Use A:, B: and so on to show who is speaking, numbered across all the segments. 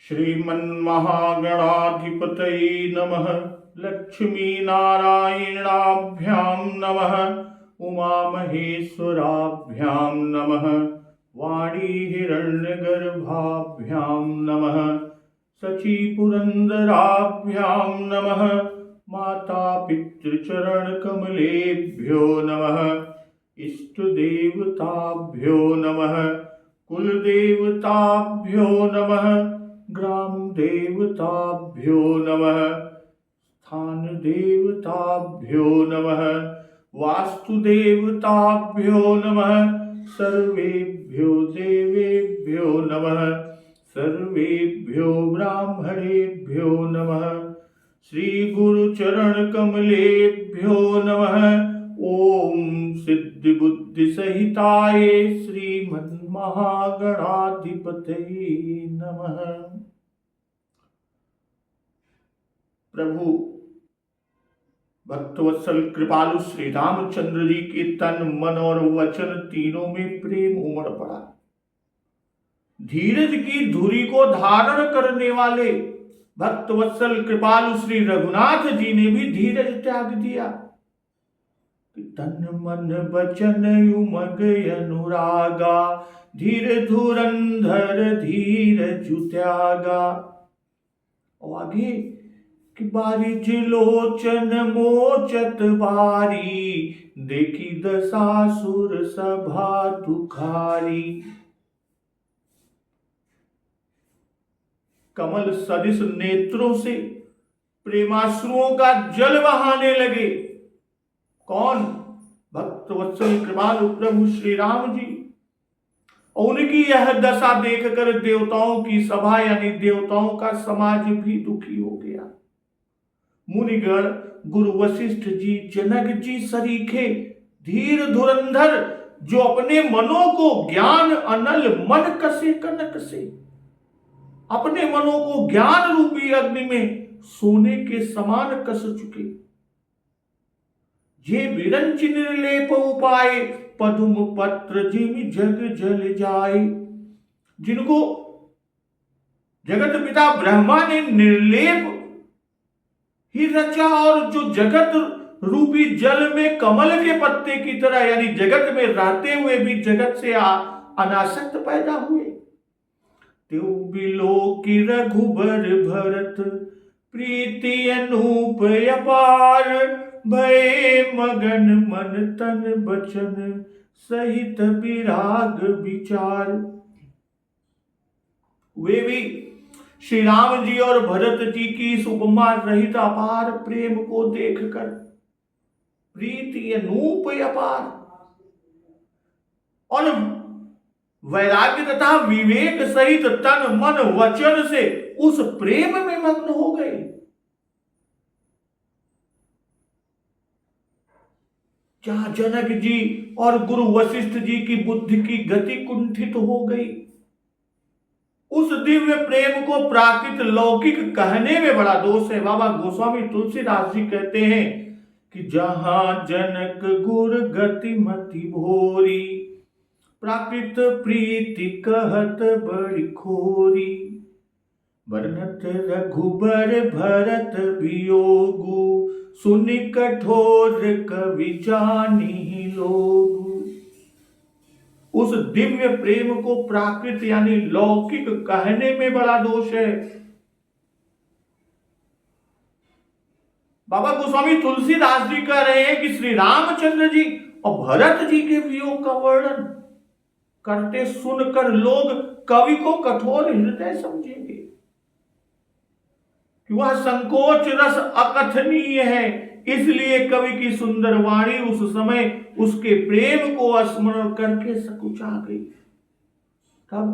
A: श्रीमन्महागणाधिपतये नमः। लक्ष्मीनारायणाभ्यां नमः। उमामहेश्वराभ्यां नमः। वाणीहिरण्यगर्भाभ्यां नमः। शचीपुरन्दराभ्यां नमः। मातापितृचरणकमलेभ्यो नमः। इष्टदेवताभ्यो नमः। कुलदेवताभ्यो नमः। ग्रामदेवताभ्यो नमः। स्थानदेवताभ्यो नमः। वास्तुदेवताभ्यो नमः। सर्वेभ्यो देवेभ्यो नमः। सर्वेभ्यो ब्राह्मणेभ्यो नमः। श्री गुरुचरणकमलेभ्यो नमः। ओम सिद्धि बुद्धि सहिताय श्रीमन्महागणाधिपतये नमः। प्रभु भक्तवत्सल कृपालु श्री रामचंद्र जी के तन मन और वचन तीनों में प्रेम उमड़ पड़ा। धीरज की धुरी को धारण करने वाले भक्तवत्सल कृपालु श्री रघुनाथ जी ने भी धीरज त्याग दिया। तन मन बचन उमग अनुरागा, धीर धुरंधर धीरज त्यागा। और आगे कि बारिज लोचन मोचत बारी, देखी दशासुर सभा दुखारी। कमल सदिश नेत्रों से प्रेमाश्रुओं का जल बहाने लगे। कौन? भक्तवत्सल कृपालु प्रभु श्री राम जी। उनकी यह दशा देखकर देवताओं की सभा यानी देवताओं का समाज भी दुखी हो गया। मुनिगण, गुरु वशिष्ठ जी, जनक जी सरीखे धीर धुरंधर जो अपने मनों को ज्ञान अनल मन कसे कनक से, अपने मनों को ज्ञान रूपी अग्नि में सोने के समान कस चुके। जे विरंचि निर्लेप उपाय, पदुम पत्र जिमि जग जल जाए। जिनको जगत पिता ब्रह्मा ने निर्लेप ही रचा और जो जगत रूपी जल में कमल के पत्ते की तरह यानी जगत में रहते हुए भी जगत से अनासक्त पैदा हुए। त्यो बिलो की रघुबर भरत, प्रीति अनूप अपार। भय मगन मन तन बचन, सहित विराग विचार। वे भी श्री राम जी और भरत जी की इस उपमा रहित अपार प्रेम को देखकर प्रीति अनूप अपार और वैराग्य तथा विवेक सहित तन मन वचन से उस प्रेम में मग्न हो गए। जहां जनक जी और गुरु वशिष्ठ जी की बुद्धि की गति कुंठित हो गई, उस दिव्य प्रेम को प्राकृत लौकिक कहने में बड़ा दोष है। बाबा गोस्वामी तुलसीदास जी कहते हैं कि जहां जनक गुर गति मति भोरी, प्राकृत प्रीति कहत बड़ी खोरी। वर्णत रघुबर भरत वियोगु, सुनि कठोर कवि जानी लोगु। उस दिव्य प्रेम को प्राकृत यानी लौकिक कहने में बड़ा दोष है। बाबा गोस्वामी तुलसीदास जी कह रहे हैं कि श्री रामचंद्र जी और भरत जी के वियोग का वर्णन करते सुनकर लोग कवि को कठोर हृदय समझेंगे कि वह संकोच रस अकथनीय है। इसलिए कवि की सुंदर वाणी उस समय उसके प्रेम को स्मरण करके सकुचा गई। तब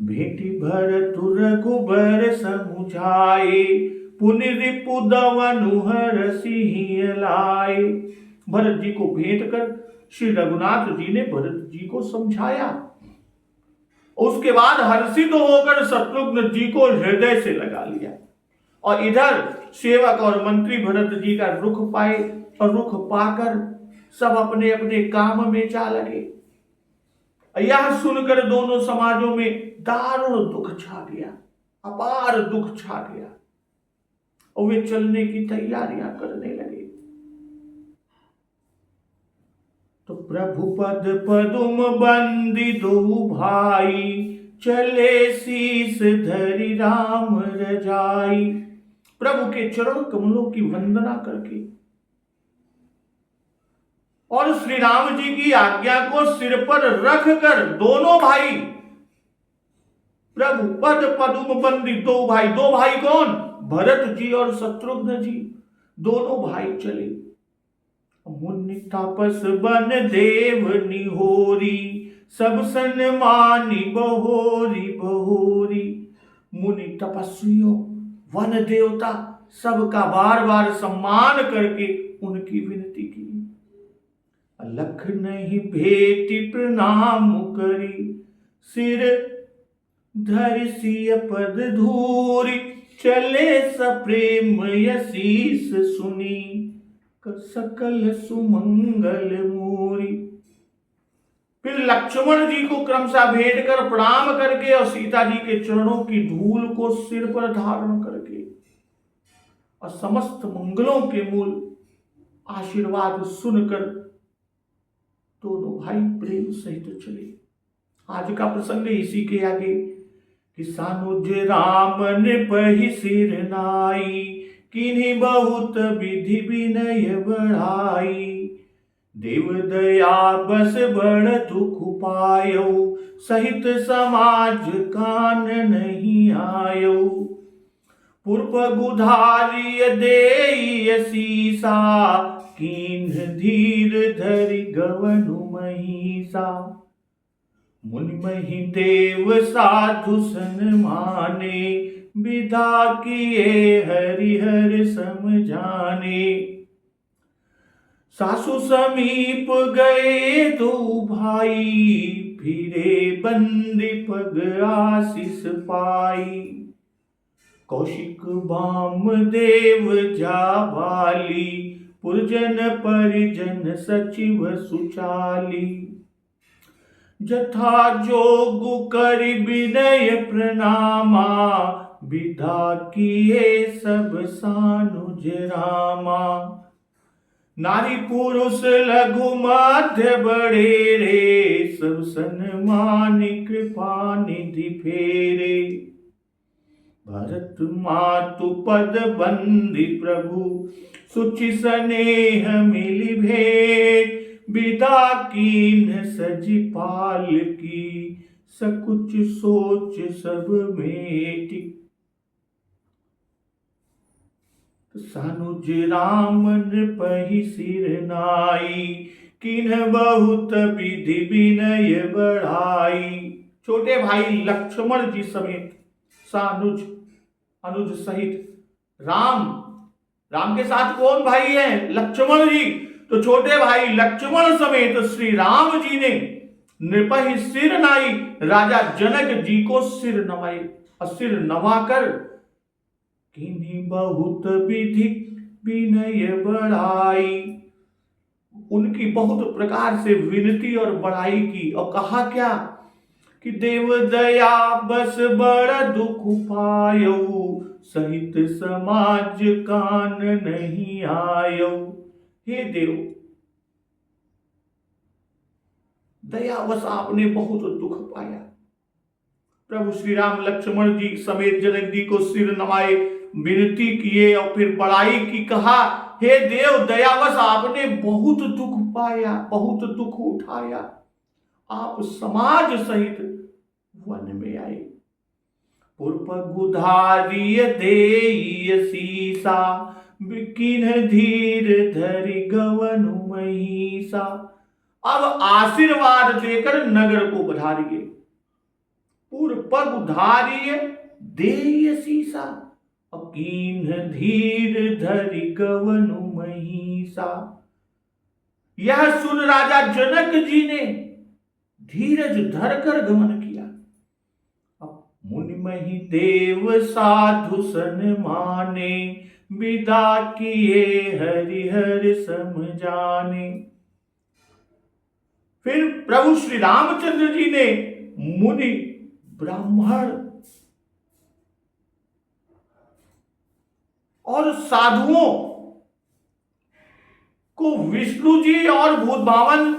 A: भेटी भरत रघुबर समुझाए, पुनि रिपु दवनु हरषि लाए। भरत जी को भेंट कर श्री रघुनाथ जी ने भरत जी को समझाया। उसके बाद हर्षित होकर शत्रुघ्न जी को हृदय से लगा लिया और इधर सेवक और मंत्री भरत जी का रुख पाए और रुख पाकर सब अपने अपने काम में जा लगे। यह सुनकर दोनों समाजों में दारुण दुख छा गया। अपार दुख छा गया और वे चलने की तैयारियां करने लगे। तो प्रभु पद पदुम बंदी दो भाई, चले शीस धरि राम रजाई। प्रभु के चरण कमलों की वंदना करके और श्री राम जी की आज्ञा को सिर पर रख कर दोनों भाई, प्रभु पद पदुम बंदी दो भाई कौन? भरत जी और शत्रुघ्न जी, दोनों भाई चले। मुनि तापस बन देव निहोरी, सब सन्मानी बहोरी बहोरी। मुनि तपस्वियों, वन देवता सबका बार बार सम्मान करके उनकी विनती की। लख नहीं भेटी प्रणाम करी, सिर धरि सिय पद धूरी। चले सप्रेम यशीस सुनी, सकल सुमंगल मोरी। फिर लक्ष्मण जी को क्रमशः भेंट कर प्रणाम करके और सीता जी के चरणों की धूल को सिर पर धारण करके और समस्त मंगलों के मूल आशीर्वाद सुनकर दोनों भाई प्रेम सहित चले। आज का प्रसंग इसी के आगे कि सानुज राम नृपहि सिर नाई, किन्हीं बहुत विधि विनय बढ़ाई। देव दया बस बड़ दुख पायो, सहित समाज कान नहीं आयो। पूर्व गुधारिय देई शीसा, कीन्ह धीर धरि गवनु महिषा। मुनि महि देव साधु सन माने, विधा किए हरिहर समझाने। सासु समीप गए दो भाई, फिरे बंदी पग आशीष पाई। कौशिक बाम देव जाबाली, पुरजन परिजन सचिव सुचाली। जथा जोगु कर विनय प्रणामा, विधा किए सब सानुज रामा। नारी पुरुष लघु मध्य बड़े रे, सब सन्मान कृपा निधि फेरे। भरत मातु पद बंदी प्रभु, सुचि स्नेह मिली भेंट। विदा कीन्ह सजी पाल की, सकुच सोच सब मेटी। सानुज राम नृपहि सिर नाई, किन्ह बहुत विधि विनय बढ़ाई। छोटे भाई लक्ष्मण जी समेत सानुज अनुज सहित राम के साथ कौन भाई है? लक्ष्मण जी। तो छोटे भाई लक्ष्मण समेत श्री राम जी ने नृपहि सिर नाई, राजा जनक जी को सिर नवाए और सिर नवाकर किन्हीं बहुत विधि विनय बढ़ाई, उनकी बहुत प्रकार से विनती और बड़ाई की और कहा क्या कि देव दया बस बड़ दुख पायो, सहित समाज कान नहीं आयो। हे देव, दयावश आपने बहुत दुख पाया। प्रभु श्री राम लक्ष्मण जी समेत जनक जी को सिर नवाए, विनती किए और फिर बड़ाई की। कहा हे देव, दयावश आपने बहुत दुख पाया, बहुत दुख उठाया। आप समाज सहित वन में आए। पूर्व गुधारिय देई शीसा, किन्ह धीर धरि गवनु महिषा। अब आशीर्वाद देकर नगर को बधारिए। पूर्व गुधारिय देई शीसा, किन्ह धीर धरि गवनु महिषा। यह सुन राजा जनक जी ने धीरज धरकर गमन किया। अब मुनि महि देव साधु सन माने, विदा किए हरिहर समझाने। फिर प्रभु श्री रामचंद्र जी ने मुनि ब्राह्मण और साधुओं को विष्णु जी और भूत भावन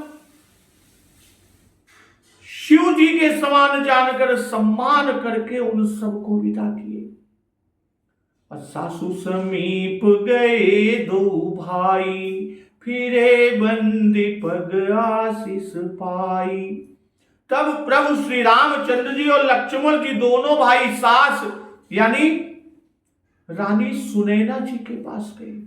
A: शिव जी के समान जानकर सम्मान करके उन सबको विदा किए। सासु समीप गए दो भाई, फिरे बंदी पग आशीष पाई। तब प्रभु श्री रामचंद्र जी और लक्ष्मण जी दोनों भाई सास यानी रानी सुनैना जी के पास गए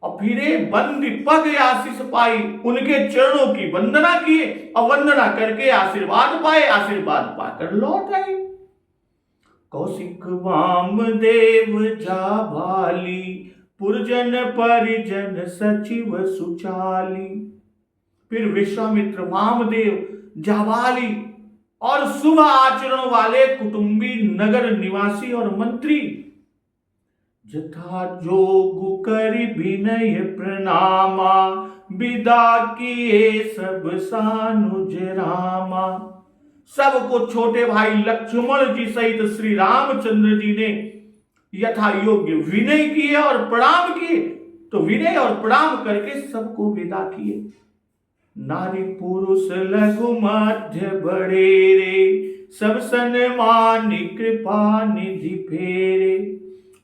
A: और फिरे बंदी पग आशीष पाई, उनके चरणों की वंदना किए और वंदना करके आशीर्वाद पाए, आशीर्वाद पाकर लौट आए। कौशिक वामदेव जाबाली, पुरजन परिजन सचिव सुचाली। फिर विश्वामित्र, वामदेव, जाबाली और शुभ आचरण वाले कुटुंबी, नगर निवासी और मंत्री जथा जोग कर विनय प्रणामा, विदा किए सब सानुज रामा। सबको छोटे भाई लक्ष्मण जी सहित श्री रामचंद्र जी ने यथा योग्य विनय किए और प्रणाम किए। तो विनय और प्रणाम करके सबको विदा किए। नारी पुरुष लघु मध्य बड़ेरे, सब सन्मानी कृपा निधि फेरे।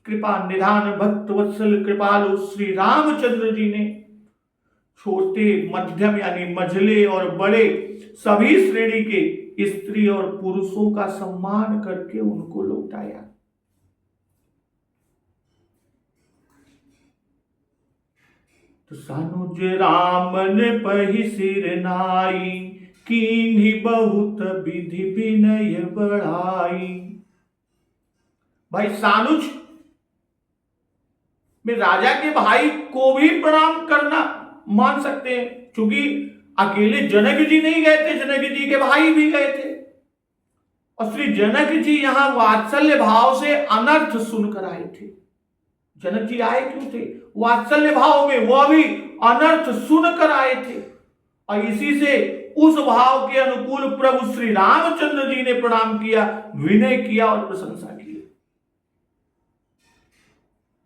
A: कृपा निधान भक्त वत्सल कृपालु श्री रामचंद्र जी ने छोटे, मध्यम यानी मझले और बड़े सभी श्रेणी के स्त्री और पुरुषों का सम्मान करके उनको लौटाया। तो सानुज रामन पहि सिर नाई, कीन्ही बहुत विधि विनय बढ़ाई। भाई सानुज में राजा के भाई को भी प्रणाम करना मान सकते हैं, क्योंकि अकेले जनक जी नहीं गए थे, जनक जी के भाई भी गए थे। और श्री जनक जी यहां वात्सल्य भाव से अनर्थ सुनकर आए थे। जनक जी आए क्यों थे? वात्सल्य भाव में, वह भी अनर्थ सुनकर आए थे। और इसी से उस भाव के अनुकूल प्रभु श्री रामचंद्र जी ने प्रणाम किया, विनय किया और प्रशंसा की।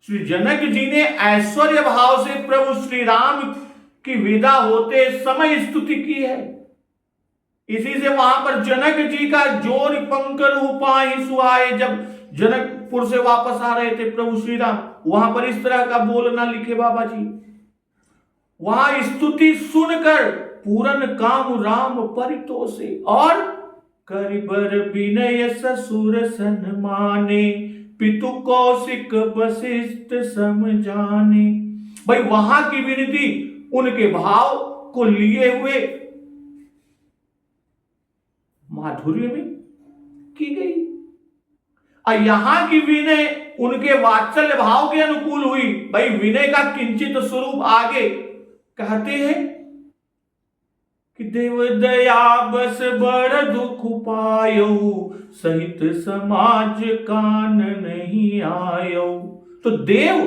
A: श्री जनक जी ने ऐश्वर्य भाव से प्रभु श्री राम की विदा होते समय स्तुति की है। इसी से वहां पर जनक जी का जोर पंकर उपाय सुहाए, जब जनकपुर से वापस आ रहे थे प्रभु श्री राम, वहां पर इस तरह का बोलना लिखे बाबा जी। वहां स्तुति सुनकर पूरन काम राम परितोषे, और करिबर विनय ससुर सन्माने, पितु कौशिक वशिष्ठ समझाने। भाई वहां की विनती उनके भाव को लिए हुए माधुर्य में की गई, और यहां की विनय उनके वात्सल्य भाव के अनुकूल हुई। भाई विनय का किंचित स्वरूप आगे कहते हैं कि देव दया बस बड़ दुख पायो, सहित समाज कान नहीं आयो। तो देव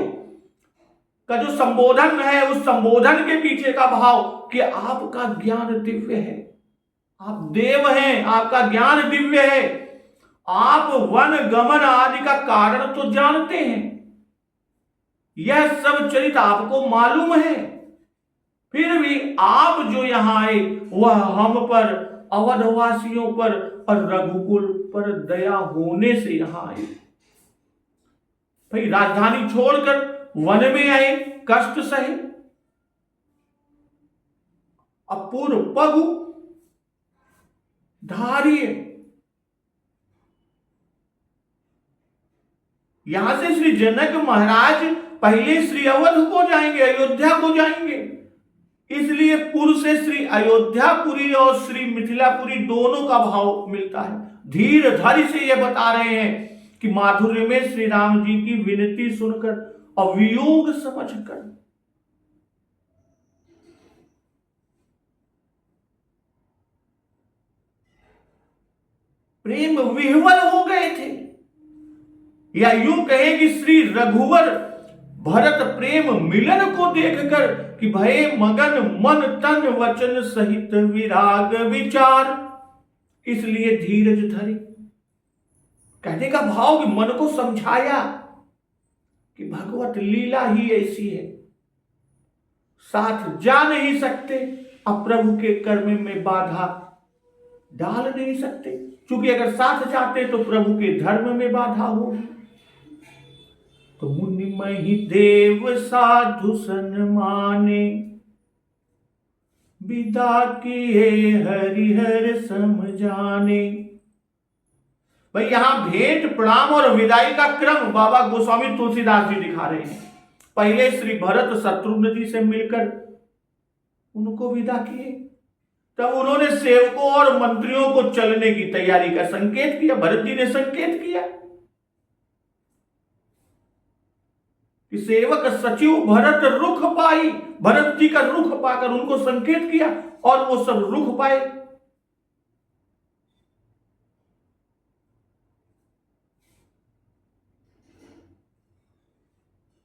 A: का जो संबोधन है, उस संबोधन के पीछे का भाव कि आपका ज्ञान दिव्य है, आप देव हैं, आपका ज्ञान दिव्य है, आप वन गमन आदि का कारण तो जानते हैं, यह सब चरित आपको मालूम है, फिर भी आप जो यहां आए वह हम पर, अवधवासियों पर और रघुकुल पर दया होने से यहां आए। भाई राजधानी छोड़कर वन में आए, कष्ट सहे, अपूर्व पगु धारिय। यहां से श्री जनक महाराज पहले श्री अवध को जाएंगे, अयोध्या को जाएंगे, इसलिए पुर से श्री अयोध्यापुरी और श्री मिथिलापुरी दोनों का भाव मिलता है। धीर धैर्य से यह बता रहे हैं कि माधुर्य में श्री राम जी की विनती सुनकर और वियोग समझकर प्रेम विह्वल हो गए थे, या यूं कहे कि श्री रघुवर भरत प्रेम मिलन को देखकर कि भय मगन मन तन वचन सहित विराग विचार, इसलिए धीरज धरे। कहने का भाव कि मन को समझाया कि भगवत लीला ही ऐसी है, साथ जा नहीं सकते, अब प्रभु के कर्म में बाधा डाल नहीं सकते, क्योंकि अगर साथ जाते तो प्रभु के धर्म में बाधा होगी। तो मुनि मही देव साधु सन्माने, विदा किए हरिहर समझाने। भाई यहां भेंट प्रणाम और विदाई का क्रम बाबा गोस्वामी तुलसीदास जी दिखा रहे हैं। पहले श्री भरत शत्रुघ्न जी से मिलकर उनको विदा किए, तब उन्होंने सेवकों और मंत्रियों को चलने की तैयारी का संकेत किया। भरत जी ने संकेत किया कि सेवक सचिव भरत रुख पाई, भरत जी का रुख पाकर उनको संकेत किया और वो सब रुख पाए।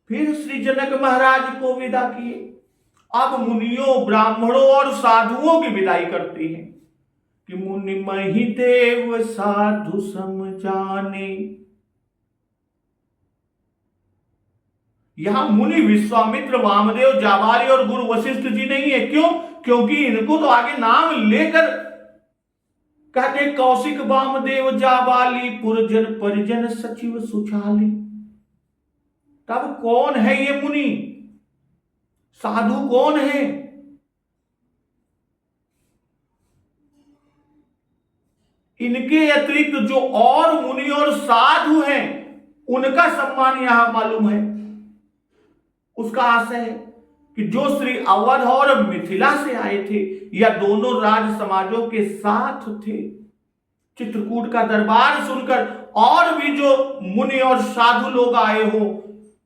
A: फिर श्री जनक महाराज को विदा किए। अब मुनियों, ब्राह्मणों और साधुओं की विदाई करते हैं कि मुनि मही देव साधु समझाने। यहां मुनि विश्वामित्र, वामदेव, जाबाली और गुरु वशिष्ठ जी नहीं है। क्यों? क्योंकि इनको तो आगे नाम लेकर कहते कौशिक, वामदेव, जाबाली, पुरजन, परिजन, सचिव, सुचाली। तब कौन है ये मुनि, साधु कौन है? इनके अतिरिक्त जो और मुनि और साधु हैं उनका सम्मान यहां मालूम है। उसका आशय है कि जो श्री अवध और मिथिला से आए थे या दोनों राज समाजों के साथ थे, चित्रकूट का दरबार सुनकर और भी जो मुनि और साधु लोग आए हो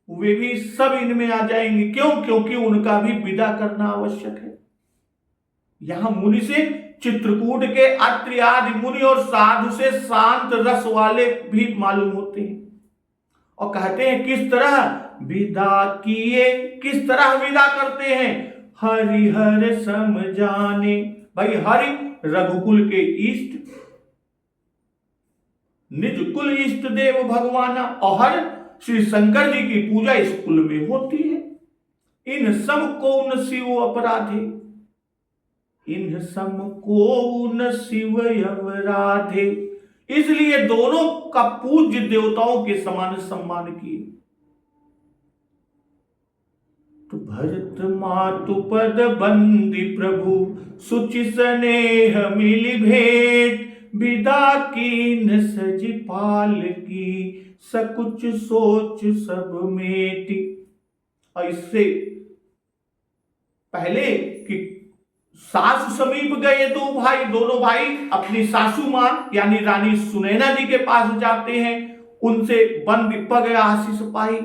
A: वे भी सब इनमें आ जाएंगे। क्यों? क्योंकि उनका भी विदा करना आवश्यक है। यहां मुनि से चित्रकूट के अत्रि आदि मुनि और साधु से शांत रस वाले भी मालूम होते हैं। और कहते हैं किस तरह विदा किए, किस तरह विदा करते हैं? हरिहर समझाने। भाई हरि रघुकुल के इष्ट, निज कुल इष्ट देव भगवाना, और हर श्री शंकर जी की पूजा इस कुल में होती है। इन सम को न शिव अपराधे, इन सम को न शिव अपराधे। इसलिए दोनों का पूज्य देवताओं के समान सम्मान किए। तो भरत मातु पद बंदी प्रभु, सुचि स्नेह मिली भेंट, विदा कीन सज पाल की, सकुच सोच सब मेटी। और इससे पहले कि सासु समीप गए दोनों भाई अपनी सासू मां यानी रानी सुनैना जी के पास जाते हैं। उनसे बंदी पग आशीष पाई,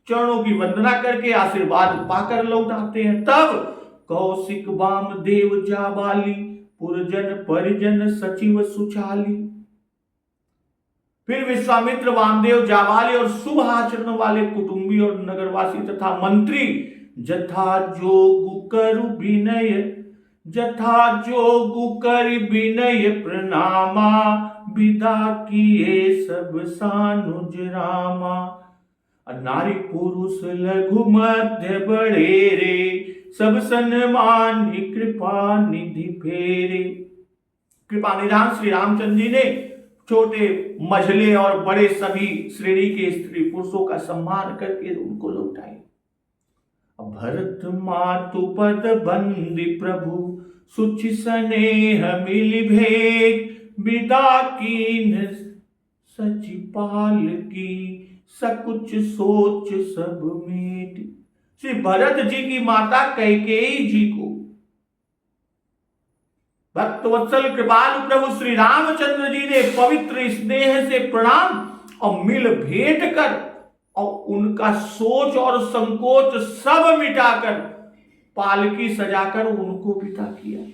A: चरणों की वंदना करके आशीर्वाद पाकर लौट आते हैं। तब कौशिक, वामदेव, जाबाली, पुरजन, परिजन, सचिव, सुचाली। फिर विश्वामित्र, वामदेव, जाबाली और शुभ आचरण वाले कुटुंबी और नगरवासी तथा मंत्री जथा जोगु करु विनय, जथा जोगु कर विनय प्रणामा, विदा किए सब सानुज रामा। नारी पुरुष लघु मध्य बड़ेरे, सब सन्मान कृपा निधि फेरे। कृपा निधान श्री रामचंद्र जी ने छोटे, मझले और बड़े सभी श्रेणी के स्त्री पुरुषों का सम्मान करके उनको लौटाए। भरत मातु पद बंदी प्रभु, सुचि स्नेह मिली भेंट, विदा कीन सचि पाल की, सकुच सोच सब मेट। श्री भरत जी की माता कैकेयी जी को भक्त वत्सल कृपालु प्रभु श्री रामचंद्र जी ने पवित्र स्नेह से प्रणाम और मिल भेंट कर और उनका सोच और संकोच सब मिटाकर पालकी सजाकर उनको विदा किया।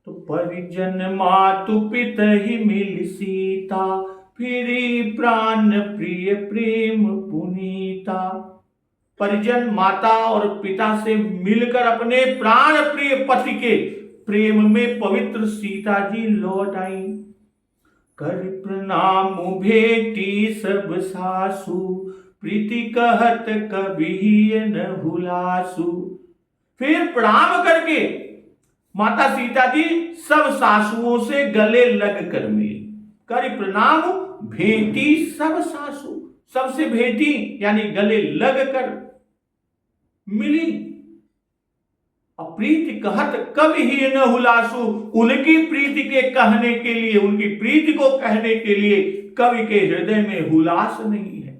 A: तो परिजन मातु पिता ही मिल सीता, फिरी प्राण प्रिय प्रेम पुनीता। परिजन माता और पिता से मिलकर अपने प्राण प्रिय पति के प्रेम में पवित्र सीता जी लौट आई। कर प्रणाम भेटी सब सासु, प्रीति कहत कभी न भुलासु। फिर प्रणाम करके माता सीता जी सब सासुओं से गले लग कर मिली। कर प्रणाम भेंटी सब सासु, सबसे भेंटी यानी गले लग कर मिली। प्रीति कहत कभी ही न हुलासु, उनकी प्रीति के कहने के लिए, उनकी प्रीति को कहने के लिए कवि के हृदय में हुलास नहीं है।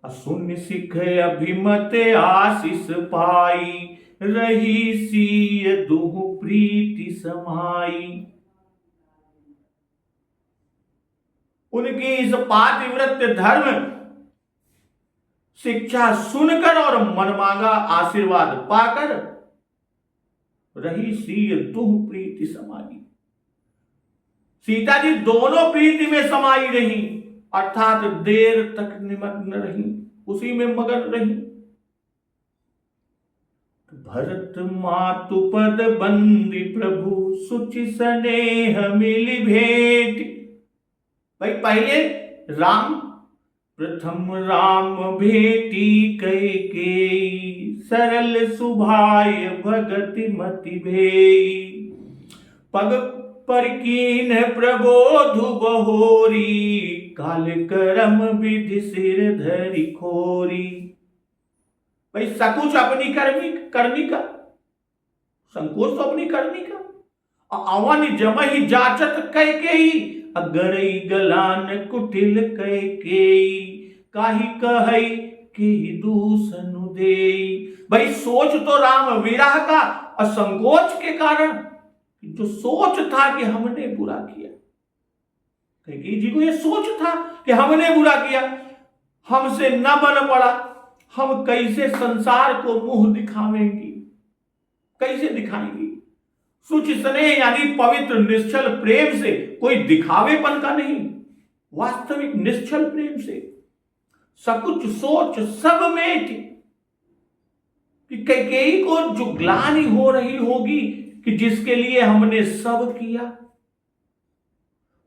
A: सुन सिख अभिमत आशीष पाई, रही सीय दुह प्रीति समाई। उनकी इस पातिव्रत्य धर्म शिक्षा सुनकर और मनमांगा आशीर्वाद पाकर रही सीय दुह प्रीति समाई। सीता जी दोनों प्रीति में समाई रही, अर्थात देर तक निमग्न रही, उसी में मगन रही। भरत मातु पद बंदी प्रभु, सुचि स्नेह मिली भेंट। भाई पहले राम, प्रथम राम भेटी कैकेयी, सरल सुभाय भगति मति भेई। पग पर कीन प्रबोधु बहोरी, काल करम विधि सिर धरि खोरी। भाई सकुच अपनी करनी का, संकोच तो अपनी करनी का। अवन जमहि जाचत कैकेयी, अगरई गलान कुटिल कैकेयी। काहि कहई कि दूसनु देई। भाई सोच तो राम विरह का, असंकोच के कारण जो सोच था कि हमने बुरा किया, कैकेयी जी को यह सोच था कि हमने बुरा किया, हमसे न बन पड़ा, हम कैसे संसार को मुंह दिखावेंगी, कैसे दिखाएंगी। सुचि स्नेह यानी पवित्र निश्चल प्रेम से, कोई दिखावेपन का नहीं, वास्तविक निश्चल प्रेम से। सकुच सोच सब में कि कैकेयी को जो ग्लानि हो रही होगी कि जिसके लिए हमने सब किया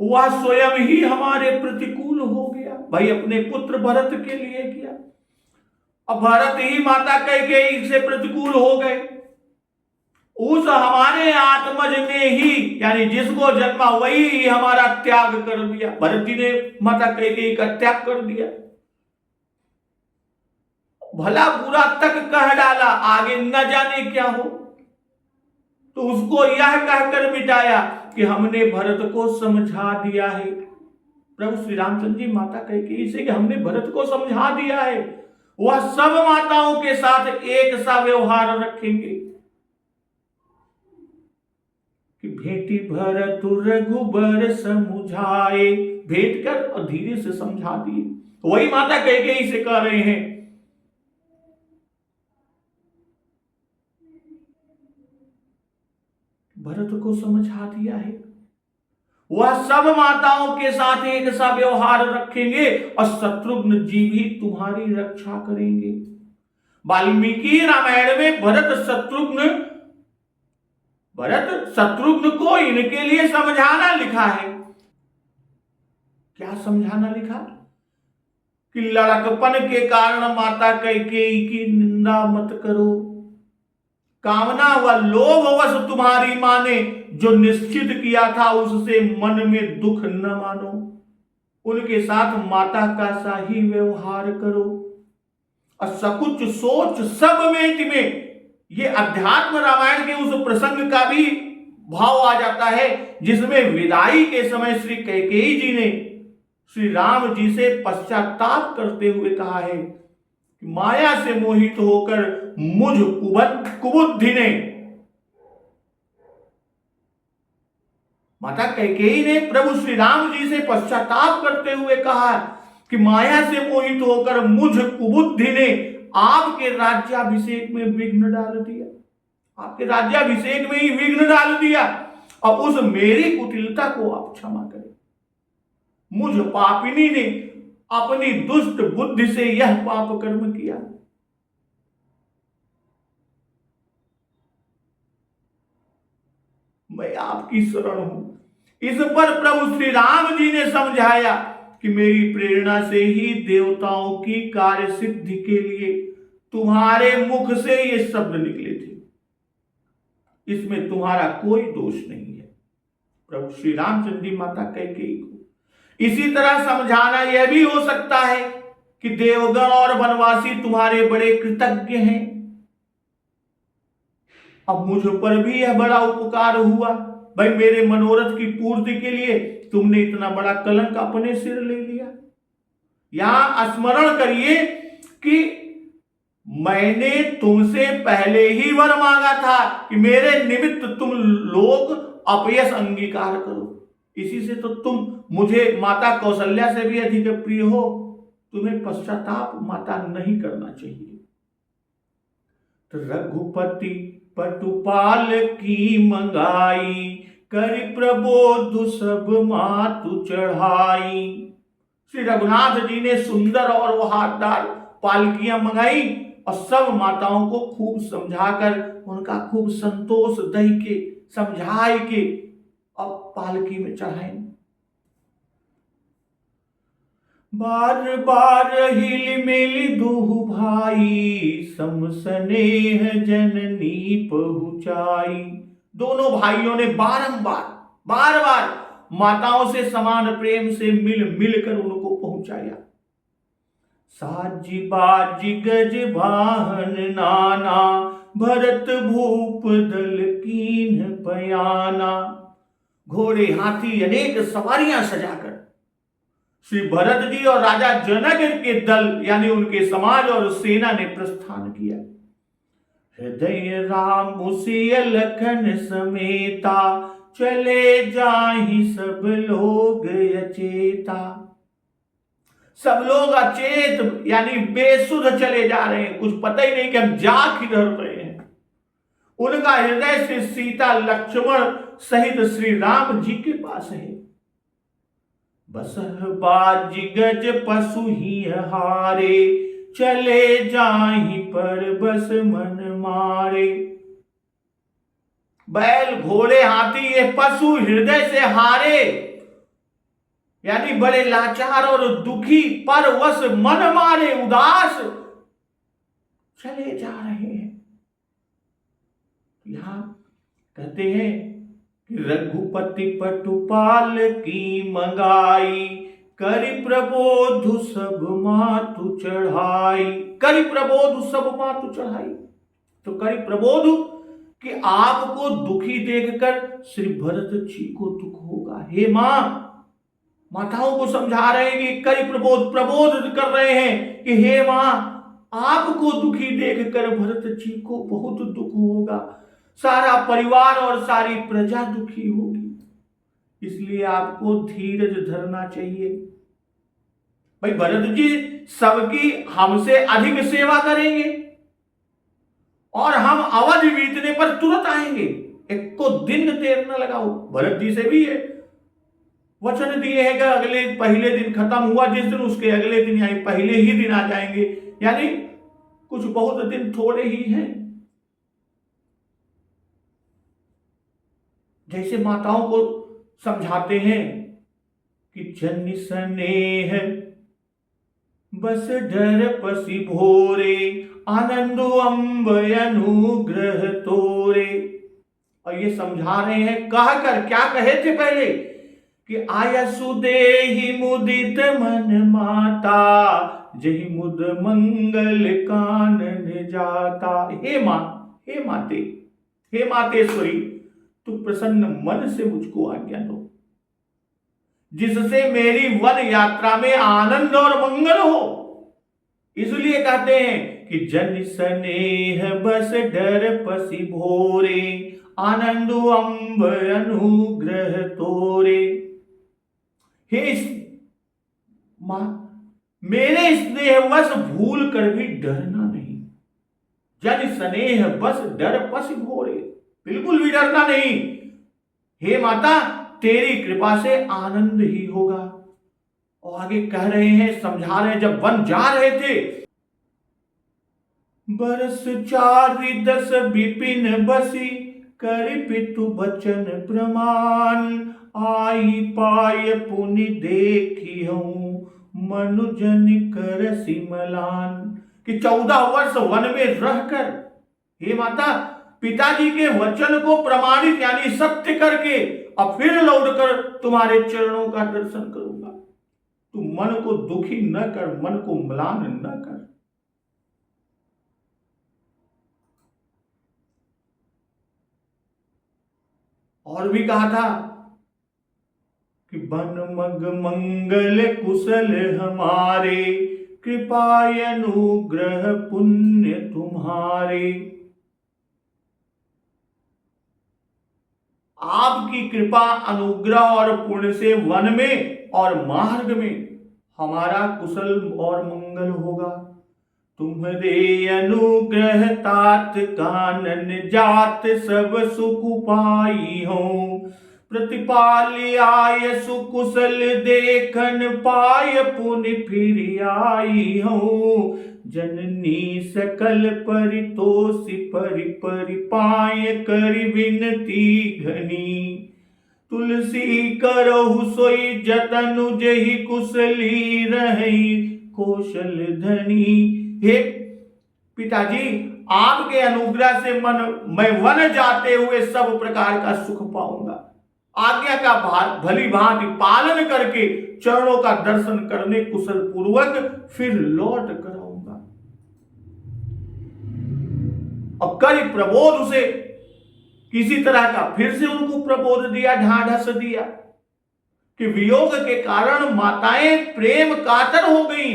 A: वह स्वयं ही हमारे प्रतिकूल हो गया। भाई अपने पुत्र भरत के लिए किया, अब भरत ही माता कैकेयी से प्रतिकूल हो गए। उस हमारे आत्मज ने ही, यानी जिसको जन्मा वही हमारा त्याग कर दिया। भरत जी ने माता कैकेयी का त्याग कर दिया, भला बुरा तक कह डाला, आगे न जाने क्या हो। तो उसको यह कहकर मिटाया कि हमने भरत को समझा दिया है। प्रभु श्री रामचंद्र जी माता कैकेयी से कि हमने भरत को समझा दिया है, वह सब माताओं के साथ एक सा व्यवहार रखेंगे। कि भेंटी भरत रघुबर समुझाए, भेंट कर और धीरे से समझा दिए। तो वही माता कैकेयी से कह रहे हैं भरत को समझा दिया है, वह सब माताओं के साथ एक सा व्यवहार रखेंगे और शत्रुघ्न जी भी तुम्हारी रक्षा करेंगे। वाल्मीकि रामायण में भरत शत्रुघ्न को इनके लिए समझाना लिखा है। क्या समझाना लिखा? कि लड़कपन के कारण माता कैकेयी की निंदा मत करो, कामना व लोभवश तुम्हारी मां ने जो निश्चित किया था उससे मन में दुख न मानो, उनके साथ माता का सा ही व्यवहार करो। और सकुच सोच सब में ये अध्यात्म रामायण के उस प्रसंग का भी भाव आ जाता है जिसमें विदाई के समय श्री कैकेयी जी ने श्री राम जी से पश्चाताप करते हुए कहा है कि माया से मोहित होकर मुझ कुबुद्धि ने, माता कैकेयी ने प्रभु श्री राम जी से पश्चाताप करते हुए कहा कि माया से मोहित होकर मुझ कुबुद्धि ने आपके राज्याभिषेक में विघ्न डाल दिया, आपके राज्याभिषेक में ही विघ्न डाल दिया, और उस मेरी कुटिलता को आप क्षमा करें। मुझ पापिनी ने अपनी दुष्ट बुद्धि से यह पाप कर्म किया। मैं आपकी शरण हूं। इस पर प्रभु श्री राम जी ने समझाया कि मेरी प्रेरणा से ही देवताओं की कार्य सिद्धि के लिए तुम्हारे मुख से ये शब्द निकले थे। इसमें तुम्हारा कोई दोष नहीं है। प्रभु श्री रामचंद्र जी माता कैकेयी को इसी तरह समझाना यह भी हो सकता है कि देवगण और वनवासी तुम्हारे बड़े कृतज्ञ हैं। अब मुझ पर भी यह बड़ा उपकार हुआ। भाई, मेरे मनोरथ की पूर्ति के लिए तुमने इतना बड़ा कलंक अपने सिर ले लिया। यहां स्मरण करिए कि मैंने तुमसे पहले ही वर मांगा था कि मेरे निमित्त तुम लोग अपयश अंगीकार करो। इसी से तो तुम मुझे माता कौशल्या से भी अधिक प्रिय हो। तुम्हें पश्चाताप माता नहीं करना चाहिए। तो रघुपति पटुपाल की मंगाई, करि प्रबोध सब मातु चढ़ाई। श्री रघुनाथ जी ने सुंदर और वो हाथदार पालकियां मंगाई और सब माताओं को खूब समझाकर उनका खूब संतोष दई के समझाए के और पालकी में चढ़ाई। बार बार हिल मिल दुहु भाई, सम स्नेह जननी पहुंचाई। दोनों भाइयों ने बार बार माताओं से समान प्रेम से मिल मिलकर उनको पहुंचाया। साजी बाजी गज वाहन नाना, भरत भूप दल कीन पयाना। घोड़े हाथी अनेक सवारियां सजाकर श्री भरत जी और राजा जनक के दल यानी उनके समाज और सेना ने प्रस्थान किया। हृदय राम सिय लखन समेता, चले जाहि सब लोग अचेता। सब लोग अचेत यानी बेसुध चले जा रहे हैं। कुछ पता ही नहीं कि हम जा किधर रहे हैं। उनका हृदय से सीता लक्ष्मण सहित श्री राम जी के पास है। बसह बाजी गज पशु ही हारे, चले जाहि पर बस मन मारे। बैल घोड़े हाथी ये पशु हृदय से हारे यानी बड़े लाचार और दुखी पर वश मन मारे उदास चले जा रहे हैं। यहां कहते हैं कि रघुपति पटुपाल की मंगाई, करि प्रबोध सब मातु चढ़ाई। करि प्रबोध सब मातु चढ़ाई। तो करि प्रबोध कि आपको दुखी देखकर श्री भरत जी को दुख होगा। हे मां, माताओं को समझा रहे हैं कि करि प्रबोध कर रहे हैं कि हे मां, आपको दुखी देखकर भरत जी को बहुत दुख होगा। सारा परिवार और सारी प्रजा दुखी होगी। इसलिए आपको धीरज धरना चाहिए। भाई, भरत जी सबकी हमसे अधिक सेवा करेंगे और हम अवध बीतने पर तुरंत आएंगे। एक को दिन देर न लगाओ। भरत जी से भी ये वचन दिए हैं कि अगले पहले दिन खत्म हुआ जिस दिन उसके अगले दिन यानी पहले ही दिन आ जाएंगे। यानी कुछ बहुत दिन थोड़े ही हैं। जैसे माताओं को समझाते हैं कि जन स्नेह बस डर पसी भोरे, आनंद अम्ब अनुग्रह तोरे। और ये समझा रहे हैं कहकर, क्या कहे थे पहले कि आयसु देहि मुदित मन माता, जहि मुद मंगल कानन जाता। हे मां, हे माते, हे मातेश्वरी, तू प्रसन्न मन से मुझको आज्ञा दो जिससे मेरी वन यात्रा में आनंद और मंगल हो। इसलिए कहते हैं कि जन स्नेह बस डर पसी भोरे, आनंद अम्ब अनुग्रह तोरे। हे मां, मेरे स्नेहवश भूल कर भी डरना नहीं। जन स्नेह बस डर पसी भोरे, बिल्कुल भी डरना नहीं। हे माता, तेरी कृपा से आनंद ही होगा। और आगे कह रहे हैं, समझा रहे हैं, जब वन जा रहे थे, बरस 4 10 विपिन बसी, करि पितु बचन प्रमाण, आई पाय पुनि देखी हूं मनुजन कर सिमलान। कि 14 वर्ष वन में रहकर हे माता पिताजी के वचन को प्रमाणित यानी सत्य करके अब फिर लौटकर तुम्हारे चरणों का दर्शन करूंगा। तू मन को दुखी न कर, मन को म्लान न कर। और भी कहा था कि बन मग मंगल कुशल हमारे, कृपाय अनुग्रह पुण्य तुम्हारे। आपकी कृपा अनुग्रह और पुण्य से वन में और मार्ग में हमारा कुशल और मंगल होगा। तुम्हारे अनुग्रह तात कानन जात सब सुख पाई हो, प्रतिपाली आय सुकुशल देखन पाय पुनि फिर आई हो। जननी सकल परितोषि परि पाय करि विनती घनी, तुलसी करहु सोई जतनु जहि कुशली रही कौशल धनी। हे पिताजी आपके अनुग्रह से मैं वन जाते हुए सब प्रकार का सुख पाऊंगा। आज्ञा का भली भांति पालन करके चरणों का दर्शन करने कुशल पूर्वक फिर लौट कर आऊंगा। और कई प्रबोध उसे किसी तरह का फिर से उनको प्रबोध दिया, ढांढस दिया कि वियोग के कारण माताएं प्रेम कातर हो गई,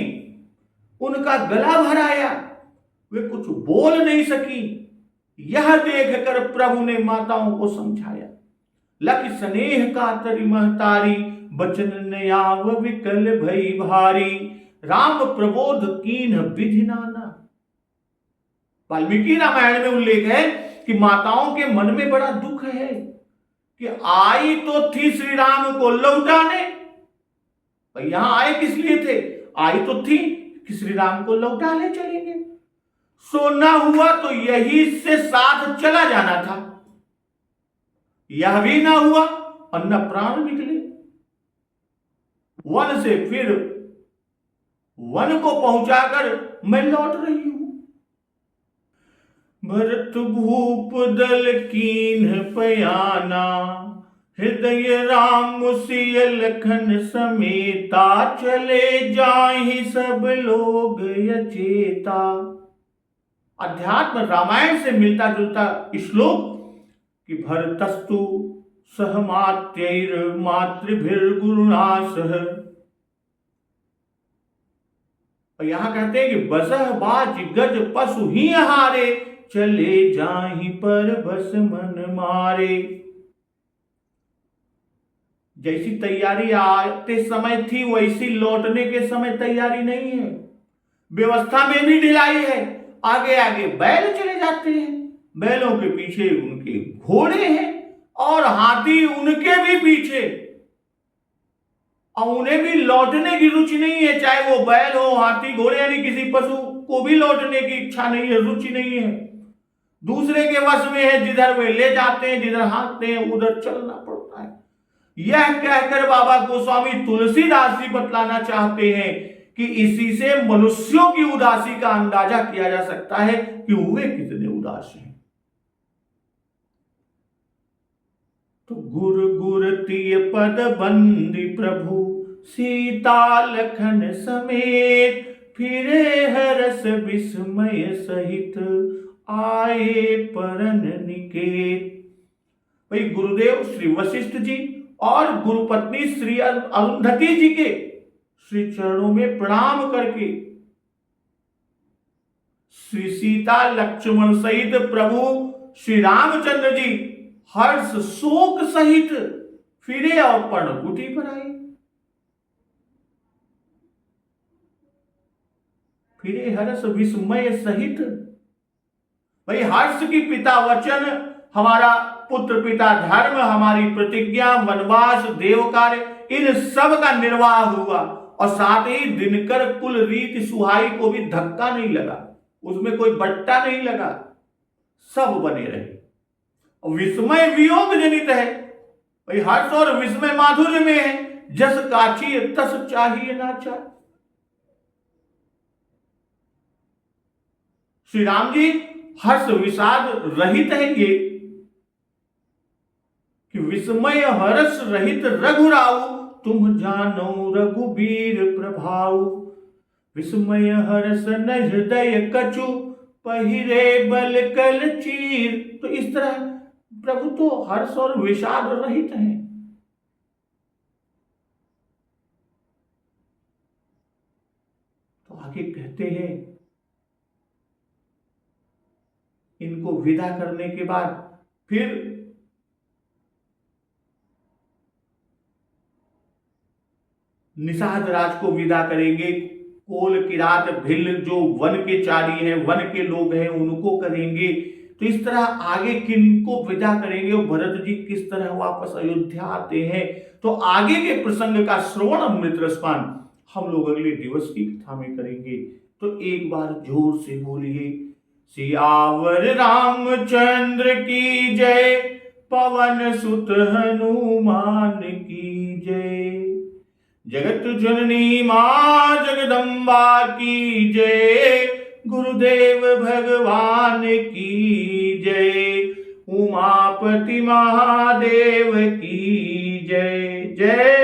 A: उनका गला भर आया, वे कुछ बोल नहीं सकी। यह देखकर प्रभु ने माताओं को समझाया, लख स्नेह कातरी महतारी बचन नयाव विकल भई भारी, राम प्रबोध कीन विधि नाना। वाल्मीकि रामायण में उल्लेख है कि माताओं के मन में बड़ा दुख है कि आई तो थी श्री राम को लौटाने, यहां आए किस लिए थे? आई तो थी कि श्री राम को लौटा ले चलेंगे। सो ना हुआ तो यही से साथ चला जाना था, यह भी ना हुआ और न प्राण निकले। वन से फिर वन को पहुंचाकर मैं लौट रही हूं। भरत भूप दल कीन्ह पयाना, हृदय राम सिय लखन समेता, चले जाहि सब लोग अचेता। अध्यात्म रामायण से मिलता जुलता श्लोक कि भरतस्तु सहमात्यैर मातृभिर्गुरुणा सह। और यहां कहते हैं कि बसह बाज गज पशु ही हारे, चले जाहि पर बस मन मारे। जैसी तैयारी आते समय थी वैसी लौटने के समय तैयारी नहीं है। व्यवस्था में भी ढिलाई है। आगे आगे बैल चले जाते हैं, बैलों के पीछे उनके घोड़े हैं और हाथी उनके भी पीछे, और उन्हें भी लौटने की रुचि नहीं है। चाहे वो बैल हो, हाथी, घोड़े, यानी किसी पशु को भी लौटने की इच्छा नहीं है, रुचि नहीं है। दूसरे के वश में है, जिधर वे ले जाते हैं, जिधर हाँकते हैं उधर चलना पड़ता है। यह कहकर बाबा गोस्वामी तुलसीदास जी बतलाना चाहते हैं कि इसी से मनुष्यों की उदासी का अंदाजा किया जा सकता है कि वे कितने उदास हैं। तो गुर गुरतीय पद बंदी प्रभु, सीता लखन समेत, फिरे हरस विस्मय सहित, आए परन निकेत। भाई गुरुदेव श्री वशिष्ठ जी और गुरुपत्नी श्री अरुंधति जी के श्री चरणों में प्रणाम करके श्री सीता लक्ष्मण सहित प्रभु श्री रामचंद्र जी हर्ष शोक सहित फिरे और पर्णकुटी पर आए। फिरे हर्ष विस्मय सहित। भाई हर्ष की पिता वचन, हमारा पुत्र पिता धर्म, हमारी प्रतिज्ञा, वनवास, देव कार्य, इन सब का निर्वाह हुआ और साथ ही दिनकर कुल रीति सुहाई को भी धक्का नहीं लगा, उसमें कोई बट्टा नहीं लगा, सब बने रहे। विस्मय वियोग जनित है भाई हर्ष और विस्मय माधुर्य में है, जस काची तस चाहिए नाचा। श्री राम जी हर्ष विषाद रहित है ये कि विस्मय हर्ष रहित रघुराऊ, तुम जानो रघुबीर प्रभाऊ। विस्मय हर्ष न हृदय कछु, पहिरे बल कल चीर। तो इस तरह प्रभु तो हर्ष और विषाद रहित हैं। तो आगे कहते हैं, इनको विदा करने के बाद फिर निषाद राज को विदा करेंगे। कोल किरात भिल्ल जो वन के चारी हैं, वन के लोग हैं, उनको करेंगे। तो इस तरह आगे किनको विदा करेंगे और भरत जी किस तरह वापस अयोध्या आते हैं, तो आगे के प्रसंग का श्रवण अमृत रसपान हम लोग अगले दिवस की कथा में करेंगे। तो एक बार जोर से बोलिए, सियावर रामचंद्र की जय, पवन सुत हनुमान की जय। जगत जननी मां जगदम्बा की जय, गुरुदेव भगवान की जय, उमापति महादेव की जय। जय